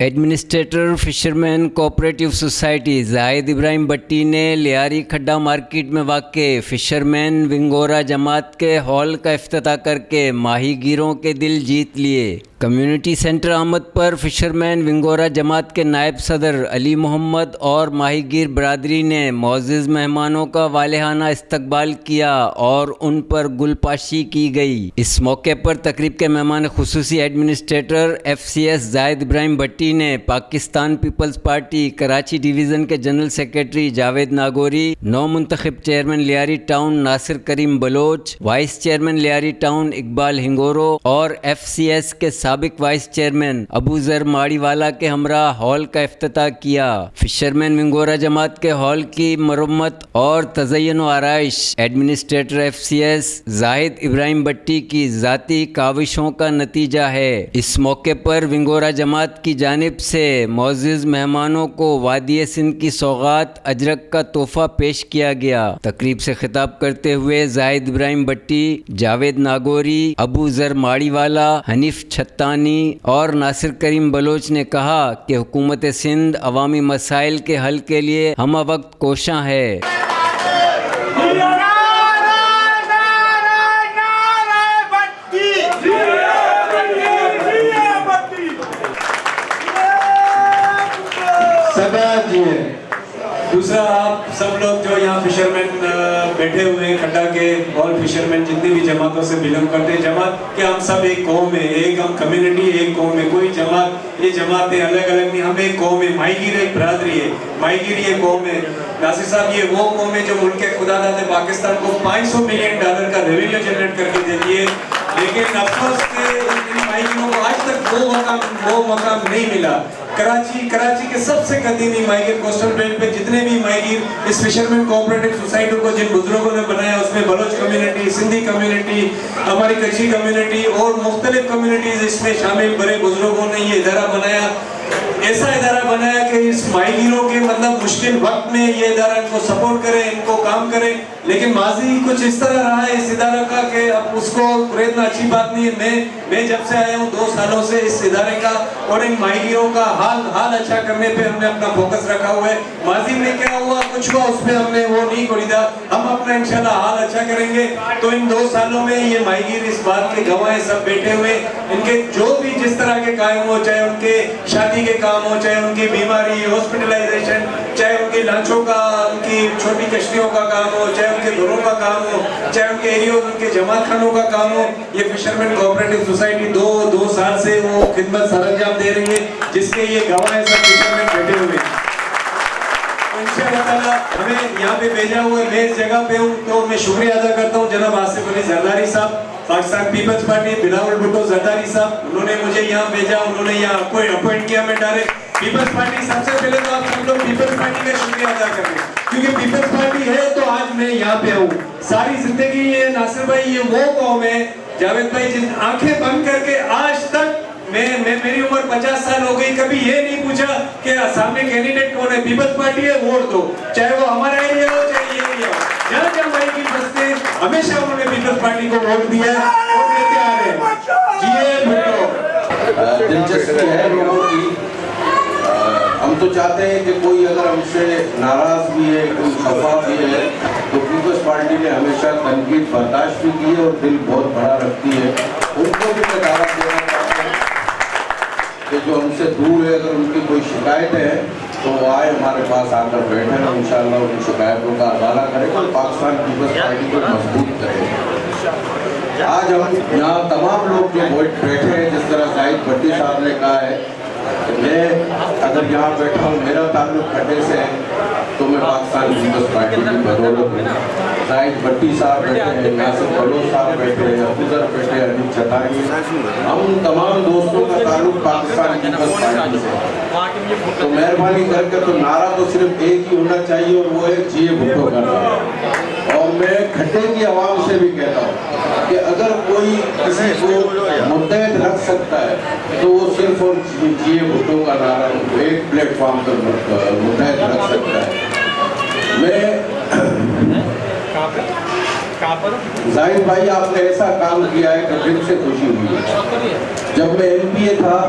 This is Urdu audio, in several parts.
ایڈمنسٹریٹر فشرمین کوآپریٹیو سوسائٹی زاہد ابراہیم بٹی نے لیاری کھڈا مارکیٹ میں واقع فشرمین ونگورا جماعت کے ہال کا افتتاح کر کے ماہی گیروں کے دل جیت لیے۔ کمیونٹی سینٹر احمد پر فشرمین ونگورا جماعت کے نائب صدر علی محمد اور ماہی گیر برادری نے معزز مہمانوں کا والہانہ استقبال کیا اور ان پر گل پاشی کی گئی۔ اس موقع پر تقریب کے مہمان خصوصی ایڈمنسٹریٹر FCS زاہد ابراہیم بٹی نے پاکستان پیپلز پارٹی کراچی ڈویژن کے جنرل سیکریٹری جاوید ناگوری، نو منتخب chairman Lyari town Nasir Karim Baloch, vice chairman Lyari town Iqbal Hingoro اور FCS کے سابق وائس چیئرمین ابو ذر ماڑی والا کے ہمراہ ہال کا افتتاح کیا۔ فشرمین ونگورا جماعت کے ہال کی مرمت اور تزئین و آرائش ایڈمنسٹریٹر FCS زاہد ابراہیم بٹی کی ذاتی کاوشوں کا نتیجہ ہے۔ اس موقع پر ونگورا جماعت کی جانب سے معزز مہمانوں کو وادی سندھ کی سوغات اجرک کا تحفہ پیش کیا گیا۔ تقریب سے خطاب کرتے ہوئے زاہد ابراہیم بٹی، جاوید ناگوری، ابو ذر ماڑی والا، حنیف چھتانی اور ناصر کریم بلوچ نے کہا کہ حکومت سندھ عوامی مسائل کے حل کے لیے ہمہ وقت کوشاں ہے۔ دوسرا، آپ سب لوگ جو یہاں فشرمین بیٹھے ہوئے ہیں کھڈا کے، آل فشرمین جتنی بھی جماعتوں سے بلونگ کرتے ہیں، جماعت کہ ہم سب ایک قوم ہے، ایک ہم کمیونٹی ایک قوم ہے، کوئی جماعت یہ جماعتیں الگ الگ نہیں، ہم ایک قوم ہے، ماہی گیر ایک برادری ہے، ماہی گیر یہ قوم ہے۔ ناصر صاحب، یہ وہ قوم ہے جو ملک خدا داد پاکستان کو $500 ملین کا ریونیو جنریٹ کر کے دیتی ہے، لیکن افسوس کہ ان ماہی گیروں کو آج تک وہ مقام نہیں ملا۔ کراچی کے سب سے قدیمی ماہی گیر کوسٹل بیلٹ پہ جتنے بھی ماہی گیر اس فشرمین کوآپریٹیو سوسائٹی کو جن بزرگوں نے بنایا، اس میں بلوچ کمیونٹی، سندھی کمیونٹی، ہماری کچھی کمیونٹی اور مختلف کمیونٹیز اس میں شامل بڑے بزرگوں نے یہ ادارہ بنایا، ایسا ادارہ بنایا کہ اس ماہی گیروں کے مشکل وقت میں یہ ادارہ ان کو سپورٹ کرے، ان کو کام کرے۔ لیکن ماضی کچھ اس طرح رہا ہے اس ادارہ کا کہ اب اس کو اتنا اچھی بات نہیں ہے۔ میں جب سے آیا ہوں 2 سالوں سے اس ادارے کا اور ان ماہی گیروں کا حال اچھا کرنے پہ ہم نے اپنا فوکس رکھا ہوا ہے۔ ماضی میں کیا ہوا کچھ ہوا اس میں ہم نے وہ نہیں کھولیدا، ہم اپنا انشاءاللہ حال اچھا کریں گے۔ تو ان 2 سالوں میں یہ ماہی گیر اس بات کے گواہ ہیں، سب بیٹھے ہوئے، ان کے جو بھی جس طرح کے قائم ہو، چاہے ان کے شادی کے کام ہو، چاہے ان کی بیماری، ہاسپٹلائزیشن، چاہے ان کے لانچوں کا، ان کی چھوٹی کشتیوں کا کام ہو، چاہے ان کے گھروں کا کام ہو، چاہے ان کے ایریوں، ان کے جماعت خانوں کا کام ہو، یہ فشرمین کوآپریٹیو سوسائٹی 2 سال سے وہ خدمت سر انجام دے رہی ہے، جس کے یہ گواہ ہیں سب فشرمین بیٹھے ہوئے۔ انشاءاللہ تعالیٰ ہمیں یہاں پہ بھیجا ہوا ہے، میں اس جگہ پہ ہوں تو میں شکریہ ادا کرتا ہوں جناب آصف علی زرداری صاحب، پاکستان پیپلز پارٹی بلاول بھٹو زرداری صاحب، انہوں نے مجھے یہاں بھیجا، انہوں نے یہاں اپوائنٹ کیا میں ڈائریکٹ پیپلز پارٹی۔ سب سے پہلے تو آپ سب لوگ پیپلز پارٹی کا شکریہ ادا کریں، کیونکہ پیپلز پارٹی ہے تو آج میں یہاں پہ ہوں۔ ساری زندگی یہ ناصر بھائی یہ وہ قوم ہے، جاوید بھائی، جن آنکھیں بند کر کے آج تک میری عمر 50 سال ہو گئی، کبھی یہ نہیں پوچھا کہ سامنے کینڈیڈیٹ کون ہے، پیپلز پارٹی ہے ووٹ دو، چاہے وہ ہمارا ایریا ہو چاہے یہ ایریا ہو، جہاں جہاں بھائی کی بستے ہیں ہمیشہ انہوں نے پیپلز پارٹی کو ووٹ دیا ہے اور دیتے آ رہے ہیں۔ جی بھٹو، دلچسپی ہے لوگوں کی، ہم تو چاہتے ہیں کہ کوئی اگر ہم سے ناراض بھی ہے، کوئی خفا بھی ہے، تو پیپلز پارٹی نے ہمیشہ تنقید برداشت بھی کی ہے اور دل بہت بڑا رکھتی ہے۔ ان کو بھی میں دعوت دینا چاہتا ہوں کہ جو ہم سے دور ہے، اگر ان کی کوئی شکایت ہے تو وہ آئے ہمارے پاس آ کر بیٹھیں، انشاءاللہ ان شکایتوں کا ازالہ کریں اور پاکستان پیپلز پارٹی کو مضبوط کریں۔ آج ہم یہاں تمام لوگ جو بیٹھے ہیں، جس طرح زاہد بٹی صاحب نے کہا ہے، میں اگر یہاں بیٹھا ہوں، میرا تعلق کھڈے سے ہے تو میں پاکستان پیپلز پارٹی کی بدولت ہوں۔ زاہد بٹی صاحب بیٹھے ہیں، ناصر بلوچ صاحب بیٹھے ہیں، ابو ذر بیٹھے ہیں، حنیف چھتانی، ہم تمام دوستوں کا تعلق پاکستان پیپلز پارٹی سے ہے۔ تو مہربانی کر کے تو نعرہ تو صرف ایک ہی ہونا چاہیے اور وہ ہے جی بھٹو کا نعرہ۔ اور میں کھڈے کی عوام سے بھی کہتا ہوں کہ اگر کوئی کسی کو متحد رکھ سکتا ہے تو وہ صرف اور جی بھٹو کا نعرہ ایک پلیٹ فارم پر متحد رکھ سکتا ہے۔ زاہد بھائی، آپ نے ایسا کام کیا ہے کہ دل سے خوشی ہوئی ہے۔ جب میں MPA تھا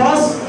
1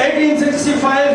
1865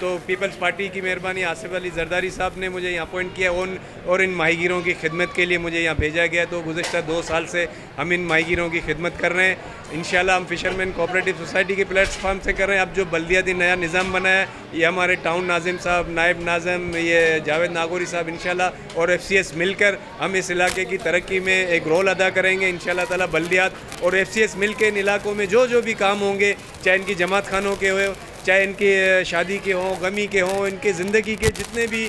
تو پیپلز پارٹی کی مہربانی، آصف علی زرداری صاحب نے مجھے یہاں اپوائنٹ کیا اور ان ماہی گیروں کی خدمت کے لیے مجھے یہاں بھیجا گیا. تو گزشتہ 2 سال سے ہم ان ماہی گیروں کی خدمت کر رہے ہیں. انشاءاللہ ہم فشرمین کوآپریٹو سوسائٹی کے پلیٹ فارم سے کر رہے ہیں. اب جو بلدیاتی نیا نظام بنا ہے یہ ہمارے ٹاؤن ناظم صاحب، نائب ناظم یہ جاوید ناگوری صاحب انشاءاللہ اور FCS مل کر ہم اس علاقے کی ترقی میں ایک رول ادا کریں گے انشاءاللہ تعالیٰ. بلدیات اور FCS مل کے ان علاقوں میں جو بھی کام ہوں گے، چاہے ان کی جماعت خانوں کے ہو، چاہے ان کی شادی کے ہوں، غمی کے ہوں، ان کے زندگی کے جتنے بھی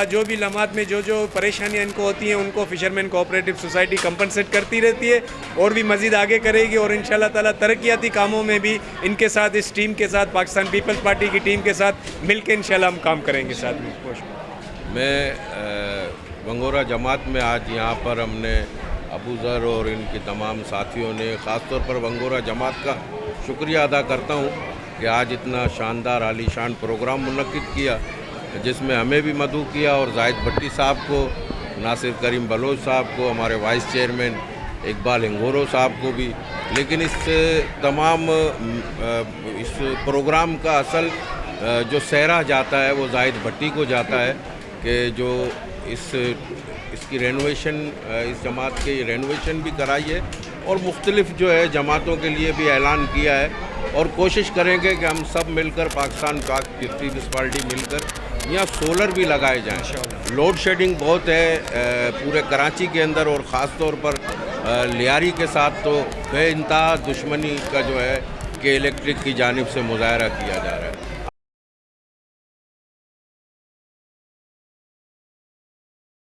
جو بھی لمحات میں جو پریشانیاں ان کو ہوتی ہیں ان کو فشرمین کوآپریٹو سوسائٹی کمپنسیٹ کرتی رہتی ہے اور بھی مزید آگے کرے گی. اور انشاءاللہ تعالیٰ ترقیاتی کاموں میں بھی ان کے ساتھ، اس ٹیم کے ساتھ، پاکستان پیپلز پارٹی کی ٹیم کے ساتھ مل کے انشاءاللہ ہم کام کریں گے ساتھ میں. میں ونگورہ جماعت میں آج یہاں پر ہم نے ابو ذر اور ان کے تمام ساتھیوں نے، خاص طور پر ونگورہ جماعت کا شکریہ ادا کرتا ہوں کہ آج اتنا شاندار عالی شان پروگرام منعقد کیا، جس میں ہمیں بھی مدعو کیا اور زاہد بھٹی صاحب کو، ناصر کریم بلوچ صاحب کو، ہمارے وائس چیئرمین اقبال انگورو صاحب کو بھی. لیکن اس تمام اس پروگرام کا اصل جو سہرا جاتا ہے وہ زاہد بھٹی کو جاتا ہے کہ جو اس کی رینوویشن، اس جماعت کی رینوویشن بھی کرائی ہے اور مختلف جو ہے جماعتوں کے لیے بھی اعلان کیا ہے. اور کوشش کریں گے کہ ہم سب مل کر پاکستان پیپلز پارٹی مل کر یہاں سولر بھی لگائے جائیں. لوڈ شیڈنگ بہت ہے پورے کراچی کے اندر اور خاص طور پر لیاری کے ساتھ تو بے انتہا دشمنی کا جو ہے کہ الیکٹرک کی جانب سے مظاہرہ کیا جا رہا ہے.